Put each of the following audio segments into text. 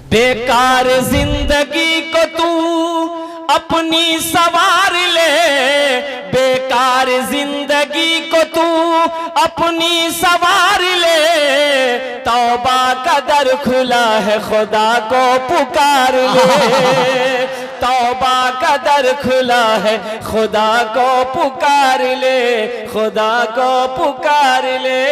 बेकार जिंदगी को तू अपनी सवार ले, बेकार जिंदगी को तू अपनी सवार ले, तौबा का दर खुला है खुदा को पुकार ले, तौबा का दर खुला है खुदा को पुकार ले, खुदा को पुकार ले।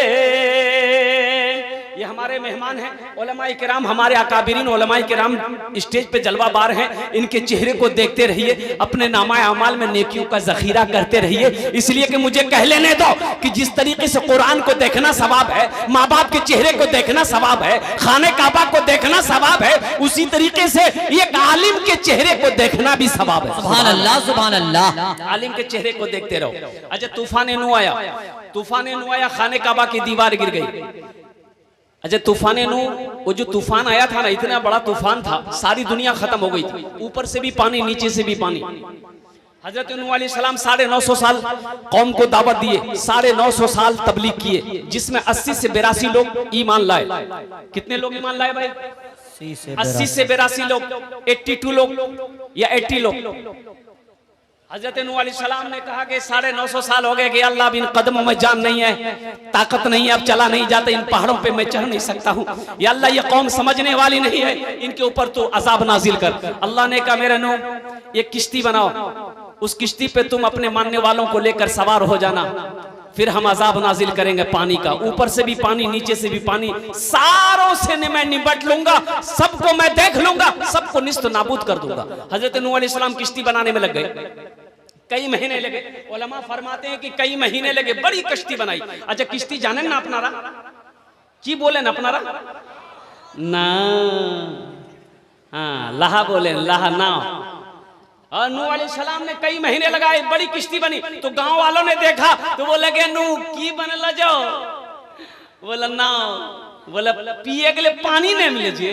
ये हमारे मेहमान हैं उलमाए किराम, हमारे अकाबिरीन उलमाए किराम स्टेज पे जलवाबार हैं। इनके चेहरे को देखते रहिए, अपने नामा अमाल में नेकियों का जखीरा करते रहिए। इसलिए कि मुझे कह लेने दो कि जिस तरीके से कुरान को देखना सवाब है, माँ बाप के चेहरे को देखना सवाब है, खाने काबा को देखना सवाब है, उसी तरीके से एक आलिम के चेहरे को देखना भी सवाब है। सुभान अल्लाह, सुभान अल्लाह। आलिम के चेहरे को देखते रहो। अच्छा, तूफान नू आया, तूफान नू आया, खाने काबा की दीवार गिर गई। अच्छा, तूफान नू, वो जो तूफान आया था ना, इतना बड़ा तूफान था, सारी दुनिया खत्म हो गई थी, ऊपर से भी पानी नीचे से भी पानी। हजरत नूह अलैहिस्सलाम 950 साल कौम को दावत दिए, 950 साल तबलीग किए, जिसमें 80 से 82 लोग ईमान लाए। कितने लोग ईमान लाए भाई? 80 से 82 लोग, 82 लोग या 80 लोग। हजरत नूह अलैहिस्सलाम ने कहा कि 950 साल हो गए कि अल्लाह अब इन कदमों में जान नहीं है, ताकत नहीं है, अब चला नहीं जाता, इन पहाड़ों पे मैं चढ़ नहीं सकता हूँ, या अल्लाह ये कौम समझने वाली नहीं है, इनके ऊपर तो अजाब नाजिल कर। अल्लाह ने कहा मेरे नूह एक किश्ती बनाओ, उस किश्ती पे तुम अपने मानने वालों को लेकर सवार हो जाना, फिर हम अजाब नाजिल करेंगे पानी का, ऊपर से भी पानी नीचे से भी पानी, सारों से मैं निपट लूंगा, सबको मैं देख लूंगा, सबको निस्त नाबूद कर दूंगा। हजरत नूह अलैहिस्सलाम किश्ती बनाने में लग गए, कई महीने लगे। उलमा फरमाते हैं कि कई महीने लगे, बड़ी कश्ती बनाई। अच्छा, किश्ती जाने ना अपनारा की बोले ना अपनारा ना, हाँ लहा बोले, लहा ना। और नूह अलैहिस्सलाम ने कई महीने लगाए, बड़ी किश्ती बनी। तो गांव वालों ने देखा तो वो लगे नूह की बनला जाओ, बोला नाव, बोला पिए के लिए पानी नहीं मिले जी,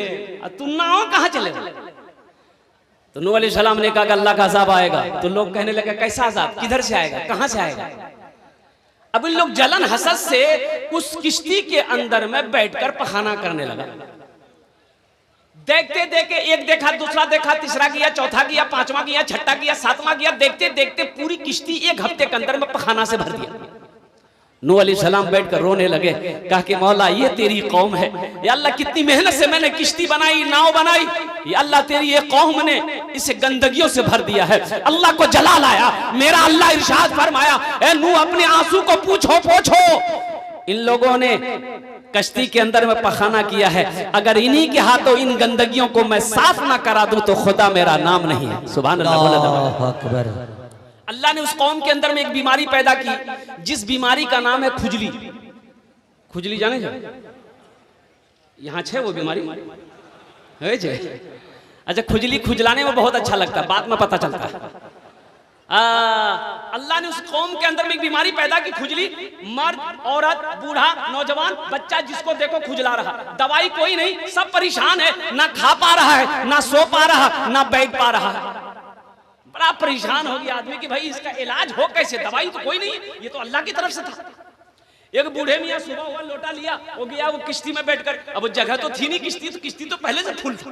तू नाव कहाँ चले? तो नूह अलैहिस्सलाम ने कहा कि अल्लाह का अज़ाब आएगा। तो लोग कहने लगे कैसा अज़ाब, किधर से आएगा, कहां से आएगा? अब इन लोग जलन हसद से उस किश्ती के अंदर में बैठकर पखाना करने लगा। देखते देखते एक देखा, दूसरा देखा, तीसरा गया, चौथा गया, पांचवा गया, छठा गया, सातवां गया, देखते देखते पूरी किश्ती एक हफ्ते के अंदर में पखाना से भर दिया। नूह अलैहिस्सलाम बैठकर रोने लगे, कहा कि मौला ये तेरी कौम है, या अल्लाह कितनी मेहनत से मैंने किश्ती बनाई, नाव बनाई, या अल्लाह तेरी ये कौम ने इसे गंदगियों से भर दिया है, अल्लाह को जलाल आया। मेरा अल्लाह इरशाद फरमाया, ए नूह अपने आंसू को पूछो पोछो, इन लोगों ने कश्ती के अंदर में पखाना किया है, अगर इन्हीं के हाथों इन गंदगियों को मैं साफ ना करा दूं तो खुदा मेरा नाम नहीं है। सुभान अल्लाह। अल्लाह ने उस कौम के अंदर में एक बीमारी पैदा की, जिस बीमारी का नाम है खुजली। खुजली जाने जा यहाँ छे वो बीमारी है जे? अच्छा, खुजली खुजलाने में बहुत अच्छा लगता है, बाद में पता चलता है। अल्लाह ने उस कौम के अंदर में एक बीमारी पैदा की, खुजली। मर्द, औरत, बूढ़ा, नौजवान, बच्चा, जिसको देखो खुजला रहा, दवाई कोई नहीं, सब परेशान है, ना खा पा रहा है, ना सो पा रहा, ना बैठ पा रहा है। बड़ा परेशान हो गया आदमी कि भाई इसका इलाज हो कैसे, दवाई तो कोई नहीं, ये तो अल्लाह की तरफ से था। एक बूढ़े मियाँ सुबह हुआ, लोटा लिया, वो गया वो किश्ती में बैठकर, अब वो जगह तो थी नहीं किश्ती, तो किश्ती तो पहले से फुल थी,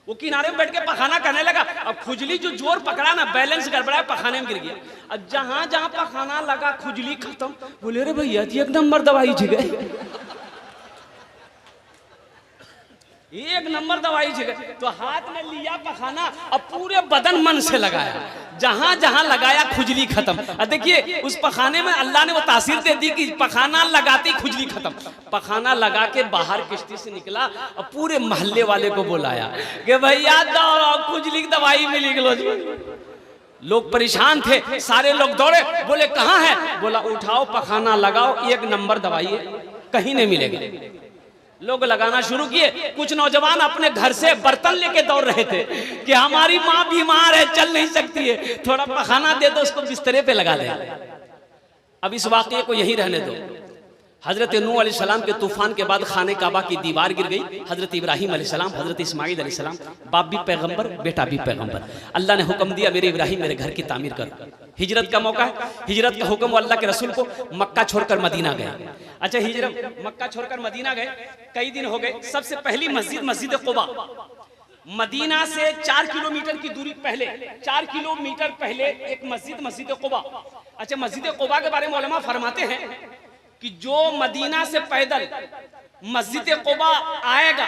वो किनारे में बैठ के पखाना करने लगा। अब खुजली जो जोर पकड़ा ना, बैलेंस गड़बड़ा, पखाने में गिर गया। अब जहां जहां पखाना लगा खुजली खत्म। बोले रे भैया एक नंबर दवाई जगह, एक नंबर दवाई जगह। तो हाथ में लिया पखाना और पूरे बदन मन से लगाया, जहां जहां लगाया खुजली खत्म। अब देखिए उस पखाने में अल्लाह ने वो तासीर दे दी कि पखाना लगाते खुजली खत्म। पखाना लगा के बाहर किश्ती से निकला और पूरे मोहल्ले वाले को बुलाया कि भैया खुजली की दवाई मिली। लोग परेशान थे, सारे लोग दौड़े, बोले कहाँ है? बोला उठाओ पखाना लगाओ, एक नंबर दवाई है, कहीं नहीं मिलेगा। लोग लगाना शुरू किए। कुछ नौजवान अपने घर से बर्तन लेके दौड़ रहे थे कि हमारी माँ बीमार है, चल नहीं सकती है, थोड़ा पखाना दे दो, उसको बिस्तरे पे लगा दे। अब इस वाकये को यही रहने दो। हजरत नूह अलैहिस्सलाम के तूफान के बाद खाने काबा की दीवार गिर गई। हजरत इब्राहिम अलैहिस्सलाम, हजरत इस्माइल अलैहिस्सलाम, बाप भी पैगंबर, बेटा भी पैगंबर। अल्लाह ने हुक्म दिया मेरे इब्राहिम मेरे घर की तामीर कर। हिजरत का मौका है, हिजरत का हुक्म अल्लाह के रसूल को, मक्का छोड़कर मदीना गए। अच्छा हिजरत मक्का छोड़कर मदीना गए, कई दिन हो गए। सबसे पहली मस्जिद मस्जिद कुबा, मदीना से 4 किलोमीटर की दूरी पहले, 4 किलोमीटर पहले एक मस्जिद मस्जिद कुबा। अच्छा मस्जिद कुबा के बारे में उलमा फरमाते हैं कि जो मदीना से पैदल मस्जिद कुबा आएगा,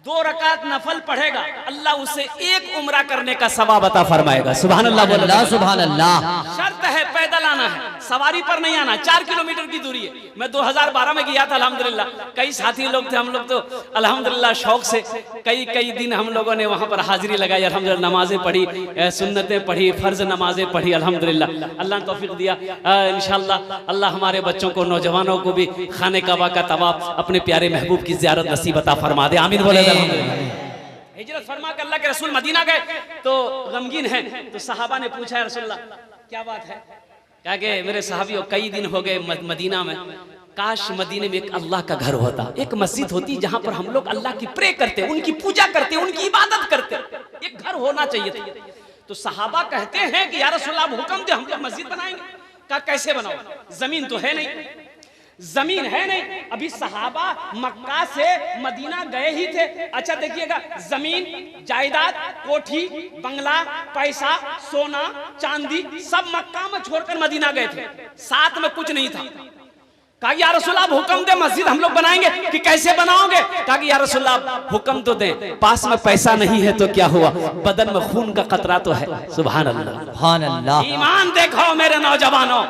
2 रकात नफल पढ़ेगा, अल्लाह उसे एक उम्रा करने का सवाब अता फरमाएगा। सुभान अल्लाह बोलो, अल्लाह सुभान अल्लाह। शर्त है पैदल आना है, सवारी पर नहीं आना। 4 किलोमीटर की दूरी है। मैं 2012 में गया था अल्हम्दुलिल्लाह, कई साथी लोग थे, हम लोग तो अल्हम्दुलिल्लाह शौक से कई दिन हम लोगों ने वहाँ पर हाजिरी लगाई, अल्हम्दुलिल्लाह नमाजें पढ़ी, सुन्नतें पढ़ी, फर्ज नमाजें पढ़ी, अल्हम्दुलिल्लाह अल्लाह ने तौफीक दिया। इंशाअल्लाह अल्लाह हमारे बच्चों को, नौजवानों को भी खाने काबा का तवाफ, अपने प्यारे महबूब की ज़ियारत नसीब अता फरमा दे, आमीन बोले। हिजरत फरमा के अल्लाह के रसूल मदीना गए तो गमगीन हैं, तो सहाबा ने पूछा है रसूलल्लाह क्या बात है? कहा कि मेरे सहाबियों कई दिन हो गए मदीना में, काश मदीने में एक अल्लाह का घर होता, एक मस्जिद होती जहां पर हम लोग अल्लाह की प्रे करते, उनकी पूजा करते, उनकी इबादत करते, एक घर होना चाहिए था। तो सहाबा कहते हैं कि या रसूलल्लाह हुक्म दे, हम लोग मस्जिद बनाएंगे। कहा कैसे बनाओ, जमीन तो है नहीं, जमीन है नहीं। अभी सहाबा मक्का से मदीना गए ही थे। अच्छा देखिएगा, जमीन जायदाद, कोठी, बंगला, पैसा, सोना चांदी सब मक्का में छोड़कर मदीना गए थे, साथ में कुछ नहीं था। कहा या रसूलल्लाह हुक्म दे, मस्जिद हम लोग बनाएंगे। कि कैसे बनाओगे? कहा कि या रसूलल्लाह हुक्म तो दे, पास में पैसा नहीं है तो क्या हुआ, बदन में खून का खतरा तो है। सुभान अल्लाह, सुभान अल्लाह। ईमान देखो मेरे नौजवानों,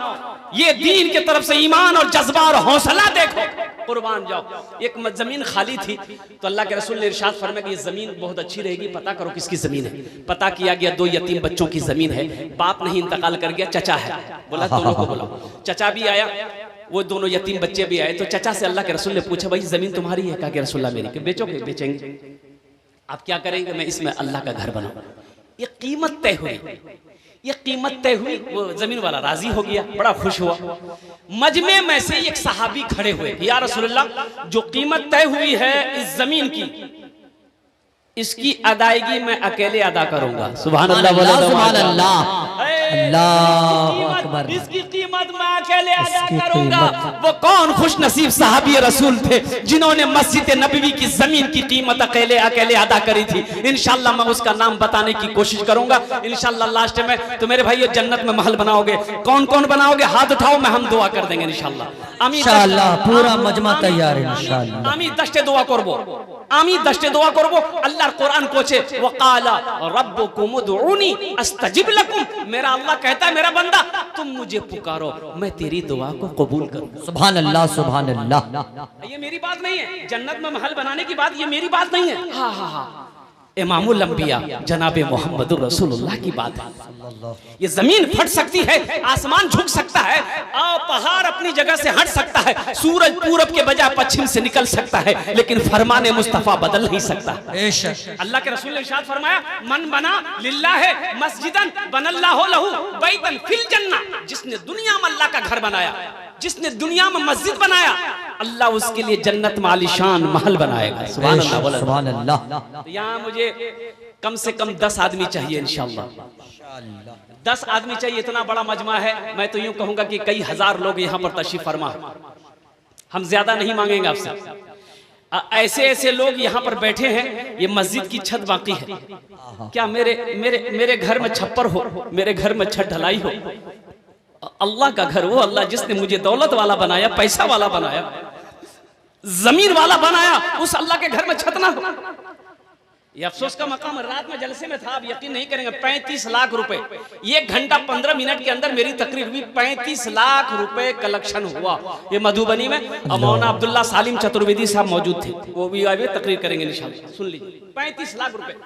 ये दीन की तरफ से ईमान और जज्बा और हौसला देखो, कुर्बान जाओ। एक जमीन खाली थी तो अल्लाह के रसूल ने इरशाद फरमाया कि ये जमीन बहुत अच्छी रहेगी, पता करो किसकी जमीन है। पता किया गया 2 यतीम बच्चों की जमीन है, बाप नहीं इंतकाल कर गया, चचा है। बोला दोनों को बुलाओ। चचा भी आया, वो दोनों यतीम बच्चे भी आए। तो चचा से अल्लाह के रसूल ने पूछा भाई जमीन तुम्हारी है? कहा कि रसूलल्लाह मेरी। कि बेचोगे? बेचेंगे। आप क्या करेंगे? मैं इसमें अल्लाह का घर बनाऊं। ये कीमत तय हुई, ये कीमत तय हुई। वो जमीन वाला राजी हो गया, बड़ा खुश हुआ। मजमे में से एक सहाबी खड़े हुए, या रसूलल्लाह जो कीमत तय हुई है इस जमीन की, इसकी अदायगी मैं अकेले अदा करूंगा। सुभान अल्लाह, सुभान अल्लाह, अल्लाह अकबर। इसकी कीमत मैं अकेले अदा करूंगा। वो कौन खुश नसीब सहाबी रसूल थे जिन्होंने मस्जिद नबवी की जमीन की कीमत अकेले अदा करी थी। इंशाल्लाह मैं उसका नाम बताने की कोशिश करूंगा इंशाल्लाह लास्ट में। तो मेरे भाई जन्नत में महल बनाओगे, कौन कौन बनाओगे? हाथ उठाओ, मैं हम दुआ कर देंगे इंशाल्लाह। इंशाल्लाह पूरा मजमा तैयार है इंशाल्लाह। आमी दस्ते दुआ करबो, आमी दस्ते दुआ करबो। अल्लाह कुरान कोचे वकाला रब्बुकुम उदऊनी अस्तजिब लकुम। मेरा अल्लाह कहता है मेरा बंदा तुम मुझे पुकारो, मैं तेरी दुआ को कबूल करूं। सुभान अल्लाह, सुभान अल्लाह। ये मेरी बात नहीं है, जन्नत में महल बनाने की बात ये मेरी बात नहीं है। हाँ हाँ हाँ, इमामुल अंबिया जनाबे मोहम्मद रसूलुल्लाह की बात है। ये जमीन फट सकती है, आसमान झुक सकता है, पहाड़ अपनी जगह से हट सकता है, सूरज पूरब के बजाय पश्चिम से निकल सकता है, लेकिन फरमाने मुस्तफा बदल नहीं सकता। अल्लाह के रसूल ने इरशाद फरमाया मन बना लिल्लाह मस्जिदन बनल्लाहु लहू बैतन फिल जन्नह। जिसने दुनिया में अल्लाह का घर बनाया, जिसने दुनिया में मस्जिद बनाया, अल्लाह उसके लिए जन्नत में आलीशान महल बनाएगा। सुभान अल्लाह, सुभान अल्लाह। यहाँ मुझे कम से कम 10 आदमी चाहिए इंशाअल्लाह, 10 आदमी चाहिए। इतना बड़ा मजमा है, मैं तो यूं कहूंगा कि कई हजार लोग यहाँ पर तशरीफ फरमा। हम ज्यादा नहीं मांगेंगे आपसे। ऐसे ऐसे लोग यहाँ पर बैठे हैं, ये मस्जिद की छत बाकी है। क्या मेरे घर में छप्पर हो, मेरे घर में छत ढलाई हो? अल्लाह का घर, वो अल्लाह जिसने मुझे दौलत वाला बनाया, पैसा वाला बनाया, जमीन वाला बनाया, उस अल्लाह के घर में छत ना हो। ये अफसोस का मकाम। रात में जलसे में था, आप यकीन नहीं करेंगे, 35 लाख रुपए 1 घंटा 15 मिनट के अंदर मेरी तकरीर हुई। 35 लाख रुपए कलेक्शन हुआ ये मधुबनी में। मौलाना अब्दुल्ला सालिम चतुर्वेदी साहब मौजूद थे, वो भी आए तकरीर करेंगे इंशाल्लाह, सुन लीजिए। 35 लाख रुपए।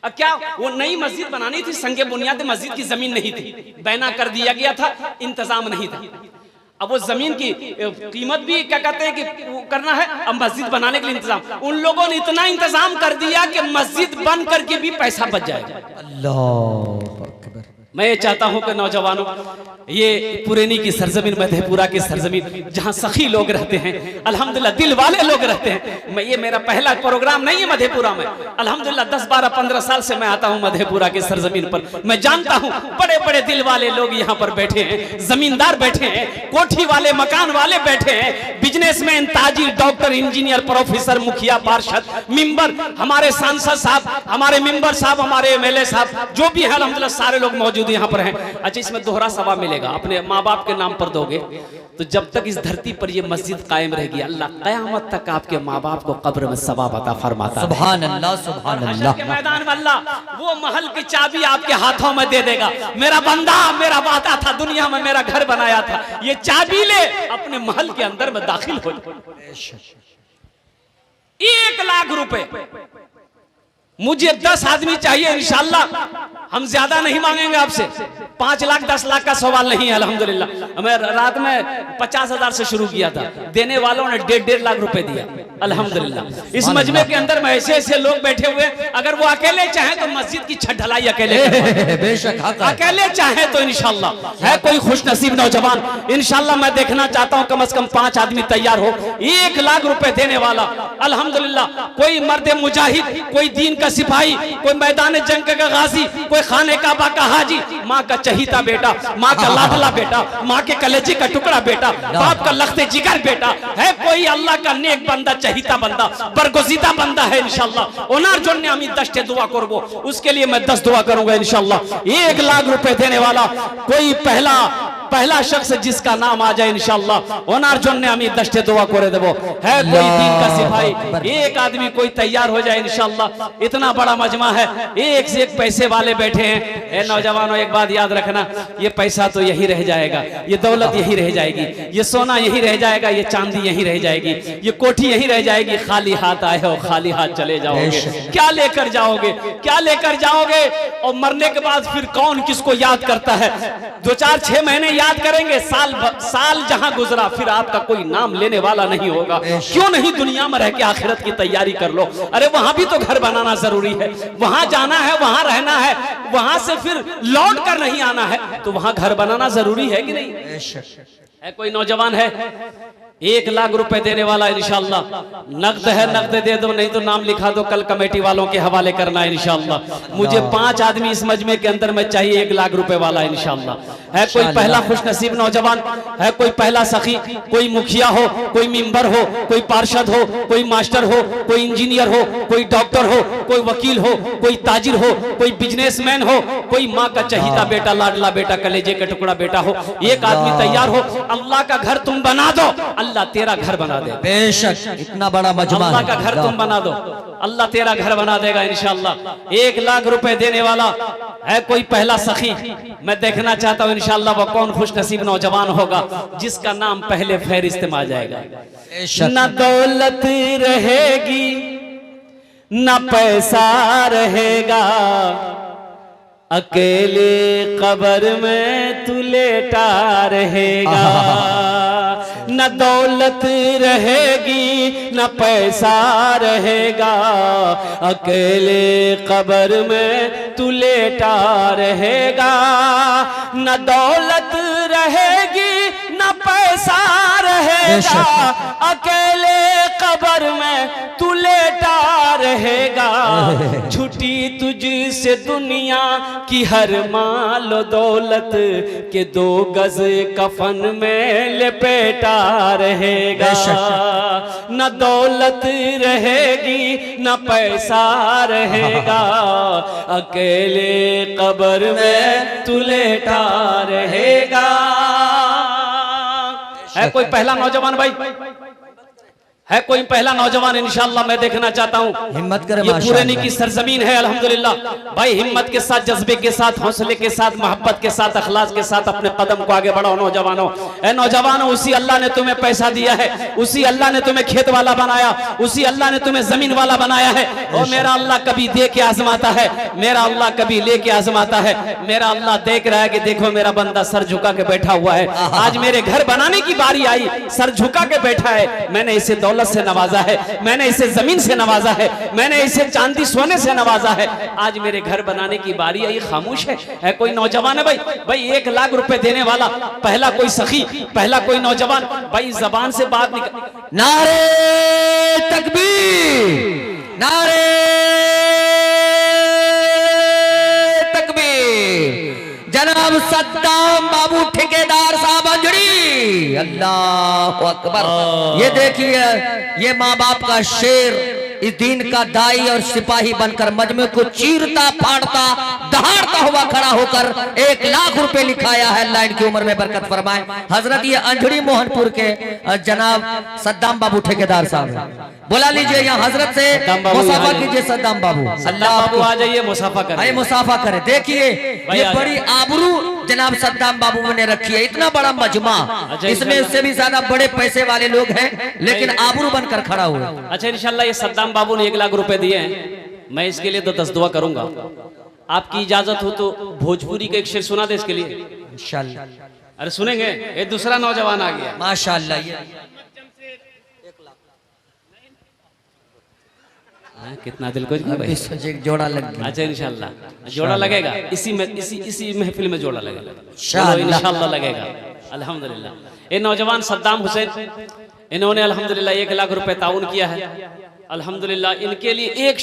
अब क्या वो नई मस्जिद बनानी थी, संगे बुनियाद मस्जिद की जमीन नहीं थी, बैना कर दिया गया था, इंतजाम नहीं था। अब वो जमीन की कीमत भी क्या कहते हैं कि करना है, अब मस्जिद बनाने के लिए इंतजाम। उन लोगों ने इतना इंतजाम कर दिया कि मस्जिद बन करके भी पैसा बच जाएगा। अल्लाह अकबर। मैं ये चाहता हूं कि नौजवानों, ये पुरैनी की सरजमीन, मधेपुरा की सरजमीन, जहां सखी लोग रहते हैं, अल्हम्दुलिल्लाह दिल वाले लोग रहते हैं। मैं, ये मेरा पहला प्रोग्राम नहीं है मधेपुरा में, अल्हम्दुलिल्लाह 10, 12, 15 साल से मैं आता हूं मधेपुरा की सरजमीन पर। मैं जानता हूं बड़े बड़े दिल वाले लोग यहाँ पर बैठे हैं, जमींदार बैठे हैं, कोठी वाले, मकान वाले बैठे हैं, बिजनेसमैन, ताजिर, डॉक्टर, इंजीनियर, प्रोफेसर, मुखिया, पार्षद, मिंबर, हमारे सांसद साहब, हमारे मिंबर साहब, हमारे एमएलए साहब, जो भी है अल्हम्दुलिल्लाह सारे लोग मौजूद यहाँ पर हैं। अच्छा, इसमें दोहरा सवाब मिलेगा, अपने माँ बाप के नाम पर दोगे तो जब तक इस धरती पर ये मस्जिद कायम रहेगी, अल्लाह कयामत तक आपके माँ बाप को कब्र में सवाब अता फरमाता है। सुभान अल्लाह, सुभान अल्लाह। के मैदान में अल्लाह वो महल की चाबी आपके हाथों में दे देगा। मेरा बंदा, मेरा वादा था, दुनिया में मेरा घर बनाया था, ये चाबी ले, अपने महल के अंदर में दाखिल हो। 1 लाख रुपए मुझे 10 आदमी चाहिए इंशाल्लाह, हम ज्यादा नहीं मांगेंगे आपसे। 5 लाख 10 लाख का सवाल नहीं है अल्हम्दुलिल्लाह। मैं रात में 50,000 से शुरू किया था, देने वालों ने 1.5 लाख रुपए दिया अल्हम्दुलिल्लाह। इस मजमे के अंदर में ऐसे ऐसे लोग बैठे हुए, अगर वो अकेले चाहें तो मस्जिद की छत ढलाई अकेले बेशक अकेले चाहे तो इंशाल्लाह। है कोई खुश नसीब नौजवान, इंशाल्लाह मैं देखना चाहता हूं कम से कम 5 आदमी तैयार हो, 1 लाख रुपए देने वाला अल्हम्दुलिल्लाह। कोई मर्द मुजाहिद, कोई दीन का सिपाही, कोई मैदान जंग का गाजी, कोई खाने काबा का हाजी, माँ का चहीता बेटा, माँ का लाडला बेटा, माँ के कलेजे का टुकड़ा बेटा, बाप का लख्ते जिगर बेटा, है कोई अल्लाह का नेक बंदा, चहीता बंदा, बरगुज़ीदा बंदा है इंशाल्लाह। ओनार जोड़ने हम 10 दुआ करबो, उसके लिए मैं 10 दुआ करूंगा इंशाल्लाह। 1 लाख रुपए देने वाला कोई पहला शख्स जिसका नाम आ जाए इंशाल्लाह, ओनार जोड़ने हम 10 दुआ करे देबो। है कोई दीन का सिपाही, 1 आदमी कोई तैयार हो जाए इंशाल्लाह। इतना बड़ा मजमा है, एक से एक पैसे वाले बैठे हैं। ए नौजवानों, एक बात याद रखना, ये पैसा तो यही रह जाएगा, ये दौलत यही रह जाएगी, ये सोना यही रह जाएगा, ये चांदी यही रह जाएगी, ये कोठी यही रह जाएगी। खाली हाथ आए हो, खाली हाथ चले जाओगे। क्या लेकर जाओगे, क्या लेकर जाओगे? और मरने के बाद फिर कौन किसको याद करता है? 2, 4, 6 महीने याद करेंगे, साल जहां गुजरा फिर आपका कोई नाम लेने वाला नहीं होगा। क्यों नहीं दुनिया में रह के आखिरत की तैयारी कर लो। अरे वहां भी तो घर बनाना जरूरी है, वहां जाना है, वहां रहना है, वहां से फिर लौट कर नहीं आना है, तो वहां घर बनाना जरूरी है कि नहीं? है कोई नौजवान है 1 लाख रुपए देने वाला इंशाल्लाह? नकद है, नकद दे दो, नहीं तो नाम लिखा दो, कल कमेटी वालों के हवाले करना है इंशाल्लाह। मुझे 5 आदमी इस मजमे के अंदर में चाहिए 1 लाख रुपए वाला इंशाल्लाह। है कोई पहला खुश नसीब नौजवान? है कोई पहला सखी? कोई मुखिया हो, कोई मिंबर हो, कोई पार्षद हो, कोई मास्टर हो, कोई इंजीनियर हो, कोई डॉक्टर हो, कोई वकील हो, कोई ताजिर हो, कोई बिजनेसमैन हो, कोई माँ का चहीता बेटा, लाडला बेटा, कलेजे का टुकड़ा बेटा हो, 1 आदमी तैयार हो। अल्लाह का घर तुम बना दो, अल्लाह तेरा घर बना दे। बेशक इतना बड़ा मजमा, अल्लाह का घर तुम बना दो, अल्लाह तेरा घर बना देगा इंशाल्लाह। 1 लाख रुपए देने वाला है कोई पहला सखी? मैं देखना चाहता हूं इंशाल्लाह वो कौन खुश नसीब नौजवान होगा जिसका नाम पहले फहरिस्त में आ जाएगा। न दौलत रहेगी, न पैसा रहेगा, अकेले कब्र में तू लेटा रहेगा। न दौलत रहेगी, न पैसा रहेगा, अकेले कब्र में तू लेटा रहेगा। न दौलत रहेगी, न पैसा रहेगा, अकेले कब्र में तू लेटा रहेगा। छुट्टी तुझसे दुनिया की हर माल दौलत के 2 गज कफन में लपेटा रहेगा। न दौलत रहेगी, न पैसा रहेगा, अकेले कब्र में तू लेटा रहेगा। है कोई पहला नौजवान भाई? है कोई पहला नौजवान? इंशाल्लाह मैं देखना चाहता हूँ। हिम्मत करें, ये पुरैनी की सरजमीन है अल्हम्दुलिल्लाह। भाई हिम्मत के साथ, जज्बे के साथ, हौसले के साथ, मोहब्बत के साथ, अखलास के साथ अपने कदम को आगे बढ़ाओ नौजवानों। ए नौजवानों, उसी अल्लाह ने तुम्हें पैसा दिया है, उसी अल्लाह ने तुम्हें खेत वाला बनाया, उसी अल्लाह ने तुम्हें जमीन वाला बनाया है। और मेरा अल्लाह कभी दे के आजमाता है, मेरा अल्लाह कभी लेके आजमाता है। मेरा अल्लाह देख रहा है कि देखो मेरा बंदा सर झुका के बैठा हुआ है। आज मेरे घर बनाने की बारी आई, सर झुका के बैठा है, मैंने इसे दौलत दौलत से नवाजा है, मैंने इसे जमीन से नवाजा है, मैंने इसे चांदी सोने से नवाजा है। आज मेरे घर बनाने की बारी आई, खामोश है कोई नौजवान है भाई 1 लाख रुपए देने वाला, पहला कोई सखी, पहला कोई नौजवान भाई, जबान से बात निकल। नारे तकबीर, नारे तकबीर। जनाब सद्दाम बाबू ठेकेदार साहब अंजड़ी, अल्लाह अकबर। ये देखिए, ये माँ बाप का शेर इस दीन का दाई और सिपाही बनकर मजमे को चीरता फाड़ता दहाड़ता हुआ खड़ा होकर 1 लाख रुपए लिखाया है। अल्लाह इनकी उम्र में बरकत फरमाए। हजरत ये अंजड़ी मोहनपुर के जनाब सद्दाम बाबू ठेकेदार साहब, बुला लीजिए यहाँ हजरत से मुसाफा कीजिए। सद्दाम बाबू, अल्लाह आपको आ जाइए, मुसाफा करें, मुसाफा करे। देखिए ये बड़ी आबरू जनाब सद्दाम बाबू ने रखी है, इतना बड़ा मजमा, इसमें उससे भी ज्यादा बड़े पैसे वाले लोग हैं, लेकिन आबरू बनकर खड़ा हुआ। अच्छा इंशाल्लाह ये सद्दाम बाबू ने 1 लाख रुपए दिए हैं, मैं इसके लिए तो 10 दुआ करूंगा। आपकी इजाजत हो तो भोजपुरी का एक शेर सुना दे इसके लिए इंशाल्लाह। अरे सुनेंगे? ये दूसरा नौजवान आ गया, माशाल्लाह। कितना दिल को जोड़ा लग गया। अच्छा इंशाल्लाह जोड़ा लगेगा, इसी महफिल में जोड़ा लगेगा इंशाल्लाह लगेगा। अल्हम्दुलिल्लाह। ये नौजवान सद्दाम हुसैन, इन्होंने अल्हम्दुलिल्लाह 1 लाख रुपए ताउन किया है। अल्हम्दुलिल्लाह इनके लिए एक